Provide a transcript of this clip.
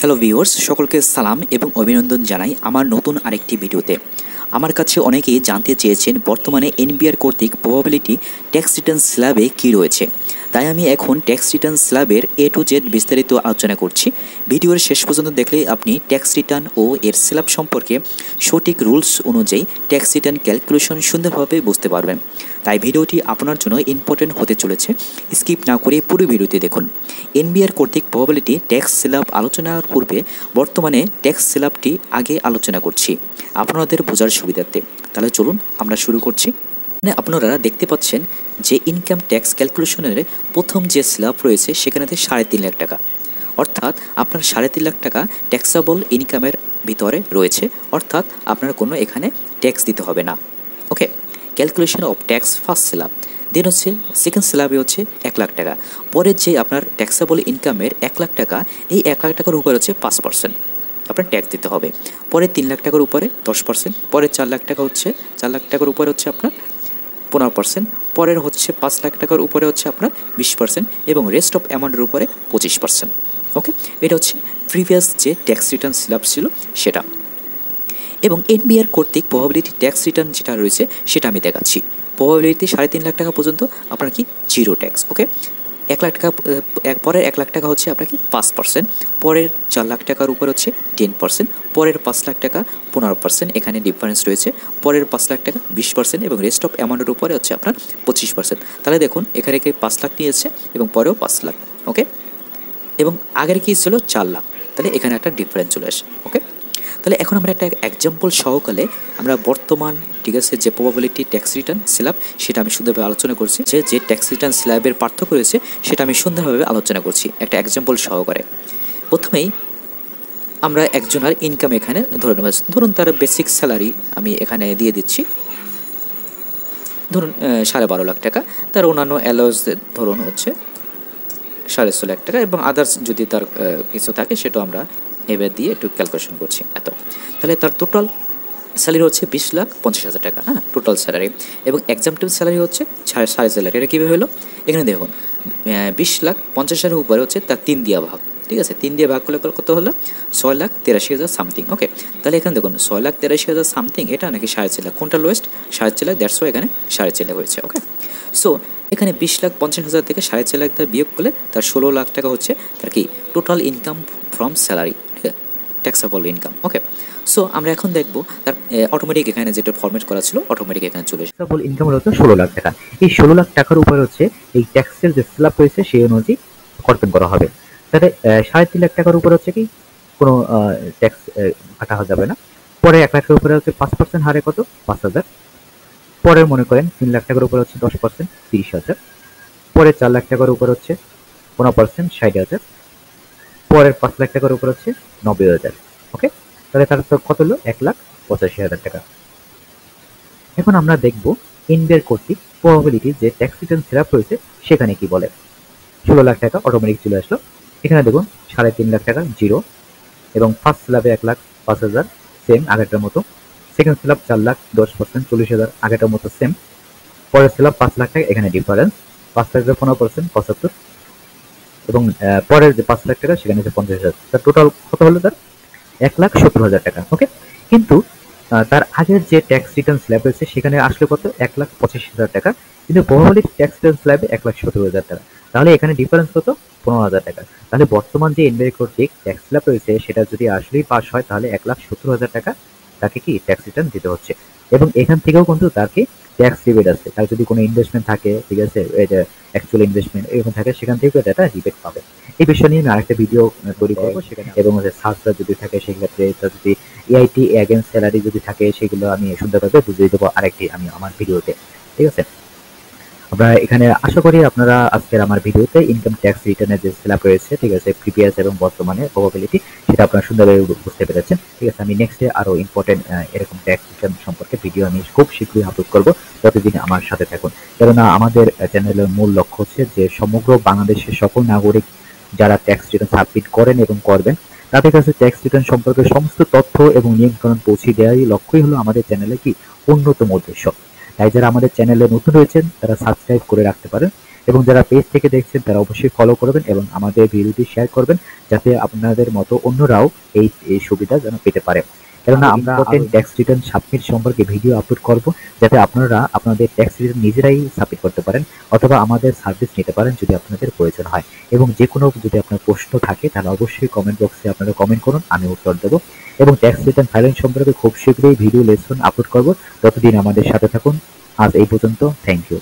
Hello viewers, সকলকে সালাম এবং অভিনন্দন জানাই আমার নতুন আরেকটি ভিডিওতে। আমার কাছে অনেকেই জানতে চেয়েছেন বর্তমানে এনবিআর কর্তৃক প্রবাবিলিটি ট্যাক্স রিটার্ন স্ল্যাবে কী রয়েছে। তাই আমি এখন ট্যাক্স রিটার্ন স্ল্যাবের A to Z বিস্তারিত আলোচনা করছি। ভিডিওর শেষ পর্যন্ত দেখলে আপনি ট্যাক্স রিটার্ন ও এর স্ল্যাব সম্পর্কে সঠিক রুলস অনুযায়ী ট্যাক্স রিটার্ন ক্যালকুলেশন সুন্দরভাবে বুঝতে পারবেন। তাই ভিডিওটি আপনার জন্য ইম্পর্টেন্ট হতে চলেছে, স্কিপ না করে পুরো ভিডিওটি দেখুন। এনবিআর কর্তৃক প্রবাবিলিটি ট্যাক্স স্ল্যাব আলোচনার পূর্বে বর্তমানে ট্যাক্স স্ল্যাবটি আগে আলোচনা করছি আপনাদের বোঝার সুবিধার্থে। তাহলে চলুন আমরা শুরু করছি। আপনারা দেখতে পাচ্ছেন যে ইনকাম ট্যাক্স ক্যালকুলেশনের প্রথম যে স্ল্যাব রয়েছে সেখানেতে 3.5 লাখ টাকা, অর্থাৎ আপনার 3.5 লাখ টাকা ট্যাক্সেবল ইনকামের ভিতরে রয়েছে, অর্থাৎ আপনার কোনো এখানে ট্যাক্স দিতে হবে না। Okay, calculation of tax first slab. Then হচ্ছে সেকেন্ড স্ল্যাবে হচ্ছে 1 লাখ টাকা। পরের যে আপনার ট্যাক্সেবল ইনকামের 1 লাখ টাকা, এই 1 লাখ টাকার উপরে হচ্ছে 5% আপনার ট্যাক্স দিতে হবে। পরে 3 লাখ টাকার উপরে 10%, পরে 4 লাখ টাকা হচ্ছে 4 লাখ টাকার উপরে হচ্ছে আপনার 15%, পরের হচ্ছে 5 লাখ টাকার উপরে হচ্ছে আপনার 20% এবং রেস্ট অফ অ্যামাউন্টের উপরে 25%। ওকে, এটা হচ্ছে প্রিভিয়াস যে ট্যাক্স রিটার্ন স্ল্যাব ছিল সেটা। এবং এনবিআর কর্তৃক প্রবাবিলিটি ট্যাক্স রিটার্ন যেটা রয়েছে সেটা আমি দেখাচ্ছি। প্রবাবিলিটি 3.5 লাখ টাকা পর্যন্ত আপনার কি জিরো ট্যাক্স। ওকে, 1 লাখ টাকা, পরের 1 লাখ টাকা হচ্ছে আপনার কি 5%, পরের 4 লাখ টাকার উপর হচ্ছে 10%, পরের 5 লাখ টাকা 15%, এখানে ডিফারেন্স রয়েছে। পরের 5 লাখ টাকা 20% এবং রেস্ট অফ অ্যামাউন্টের উপরে হচ্ছে আপনার 25%। তাহলে দেখুন এখানে কি 5 লাখ নিয়েছে এবং পরেও 5 লাখ। ওকে, এবং আগের কি ছিল 4 লাখ, তাহলে এখানে একটা ডিফারেন্স চলে আসে। ওকে, তাহলে এখন আমরা একটা এক্সাম্পল সহকারে আমরা বর্তমান ঠিক আছে যে প্রবাবিলিটি ট্যাক্স রিটার্ন স্ল্যাব সেটা আমি সুন্দরভাবে আলোচনা করছি। যে ট্যাক্স রিটার্ন স্ল্যাবের পার্থক্য রয়েছে সেটা আমি সুন্দরভাবে আলোচনা করছি একটা এক্সাম্পল সহকারে। প্রথমেই আমরা একজনের ইনকাম এখানে ধরুন তার বেসিক স্যালারি আমি এখানে দিয়ে দিচ্ছি, ধরুন 12.5 লাখ টাকা। তার অন্যান্য অ্যালাউন্স ধরুন হচ্ছে 16.5 লাখ টাকা এবং আদার্স যদি তার কিছু থাকে সেটাও আমরা এবার দিয়ে একটু ক্যালকুলেশন করছি এত। তাহলে তার টোটাল স্যালারি হচ্ছে 20,50,000 টাকা, হ্যাঁ, টোটাল স্যালারি। এবং এক্সাম্পটেবল স্যালারি হচ্ছে 4.5 লাখ। এটা কীভাবে হলো? এখানে দেখুন 20,50,000 উপরে হচ্ছে তার 3 দিয়ে ভাগ, ঠিক আছে, 3 দিয়ে ভাগ করলে কত হলো? 6,83,000 সামথিং। ওকে, তাহলে এখানে দেখুন 6,83,000 সামথিং, এটা নাকি 4.5 লাখ, কোনটা লোয়েস্ট? 4.5 লাখ, দ্যাটস ওয়াই এখানে 4.5 লাখ হয়েছে। ওকে, সো এখানে 20,50,000 থেকে 4.5 লাখ দিয়ে বিয়োগ করলে তার 16 লাখ টাকা হচ্ছে তার কি টোটাল ইনকাম ফ্রম স্যালারি, ঠিক আছে, ট্যাক্সেবল ইনকাম। ওকে, সো আমরা এখন দেখবো তার অটোমেটিক এখানে যেটা ফরম্যাট করা ছিল অটোমেটিক এখানে চলে এসেছে। ট্যাক্সেবল ইনকাম হচ্ছে 16 লাখ টাকা। এই 16 লাখ টাকার উপর হচ্ছে এই ট্যাক্সের যে স্ল্যাব রয়েছে সেই অনুযায়ী কর্তন করা হবে। তাহলে 3.5 লাখ টাকার উপর হচ্ছে কি কোনো ট্যাক্স কাটা যাবে না। পরে 1 লাখের উপরে হচ্ছে 5% হারে কত? 5,000। পরে মনে করেন 3 লাখ টাকার উপর হচ্ছে 10% 30,000। পরে 4 লাখ টাকার উপর হচ্ছে 15% 60,000। পরের 5 লাখ টাকার উপর হচ্ছে 90,000। ওকে, তাহলে তার কত হলো? 1,85,000 টাকা। এখন আমরা দেখব এনবিআর কর্তৃক প্রবাবিলিটি যে ট্যাক্স রিটার্ন স্ল্যাব রয়েছে সেখানে কি বলে। 16 লাখ টাকা অটোমেটিক চলে আসলো। এখানে দেখুন 3.5 লাখ টাকা জিরো এবং ফার্স্ট স্ল্যাবে 1,05,000 সেম আগেরটার মতো। সেকেন্ড স্ল্যাব 4 লাখ 10% 40,000 আগেরটার মতো সেম। পরের স্ল্যাব 5 লাখ টাকা, এখানে ডিফারেন্স 5 লাখ 15% 75 এবং পরের যে 5 লাখ টাকা সেখানে হচ্ছে 50,000। তার টোটাল কত হলো? তার 1,70,000 টাকা। ওকে, কিন্তু তার আগের যে ট্যাক্স রিটার্ন স্ল্যাব রয়েছে সেখানে আসলে কত? 1,85,000 টাকা, কিন্তু প্রবাবিলিটি ট্যাক্স রিটার্ন স্ল্যাবে 1,70,000 টাকা। তাহলে এখানে ডিফারেন্স কত? 15,000 টাকা। তাহলে বর্তমান যে এনবিআর কর্তৃক ট্যাক্স স্ল্যাব রয়েছে সেটা যদি আসলেই পাস হয় তাহলে 1,70,000 টাকা তাকে কি ট্যাক্স রিটার্ন দিতে হচ্ছে। এবং এখান থেকেও কিন্তু তাকে ট্যাক্স রিবেট আছে। তার যদি কোনো ইনভেস্টমেন্ট থাকে, ঠিক আছে, এটা অ্যাকচুয়াল ইনভেস্টমেন্ট এরকম থাকে, সেখান থেকেও এটা রিবেট পাবে। এই বিষয় নিয়ে আমি আরেকটা ভিডিও তৈরি করবো সেখানে, এবং সার্চটা যদি থাকে সেক্ষেত্রে যদি EIT এগেইনস্ট স্যালারি যদি থাকে সেগুলো আমি সুন্দরভাবে বুঝিয়ে দেবো আরেকটি আমি আমার ভিডিওতে, ঠিক আছে। আমরা এখানে আশা করি আপনারা আজকের আমার ভিডিওতে ইনকাম ট্যাক্স রিটার্নের যে স্ল্যাব রয়েছে, ঠিক আছে, প্রিভিয়াস এবং বর্তমানে প্রবাবিলিটি, সেটা আপনারা সুন্দরভাবে বুঝতে পেরেছেন, ঠিক আছে। আমি নেক্সটে আরো ইম্পর্টেন্ট এরকম ট্যাক্স রিটার্ন সম্পর্কে ভিডিও আমি খুব শীঘ্রই আপলোড করবো। ততদিন আমার সাথে থাকুন, কেননা আমাদের চ্যানেলের মূল লক্ষ্য হচ্ছে যে সমগ্র বাংলাদেশের সকল নাগরিক যারা ট্যাক্স রিটার্ন সাবমিট করেন এবং করবেন তাদের কাছে ট্যাক্স রিটার্ন সম্পর্কে সমস্ত তথ্য এবং নিয়মকানুন পৌঁছে দেওয়ারই লক্ষ্যই হলো আমাদের চ্যানেলে কি অন্যতম উদ্দেশ্য। তাই যারা আমাদের চ্যানেলে নতুন রয়েছেন তারা সাবস্ক্রাইব করে রাখতে পারেন এবং যারা পেজ থেকে দেখছেন তারা অবশ্যই ফলো করবেন এবং আমাদের ভিডিওটি শেয়ার করবেন, যাতে আপনাদের মতো অন্যরাও এই সুবিধা যেন পেতে পারে। কেননা আমরা ট্যাক্স রিটার্ন সাবমিট সম্পর্কে ভিডিও আপলোড করব, যাতে আপনারা আপনাদের ট্যাক্স রিটার্ন নিজেরাই সাবমিট করতে পারেন অথবা আমাদের সার্ভিস নিতে পারেন যদি আপনাদের প্রয়োজন হয়। এবং যে কোনো যদি আপনার প্রশ্ন থাকে তাহলে অবশ্যই কমেন্ট বক্সে আপনারা কমেন্ট করুন, আমি উত্তর দেবো। এবং ট্যাক্স রিটার্ন ফাইলিং সম্পর্কে খুব শীঘ্রই ভিডিও লেসন আপলোড করব। ততদিন আমাদের সাথে থাকুন। আজ এই পর্যন্ত, থ্যাংক ইউ।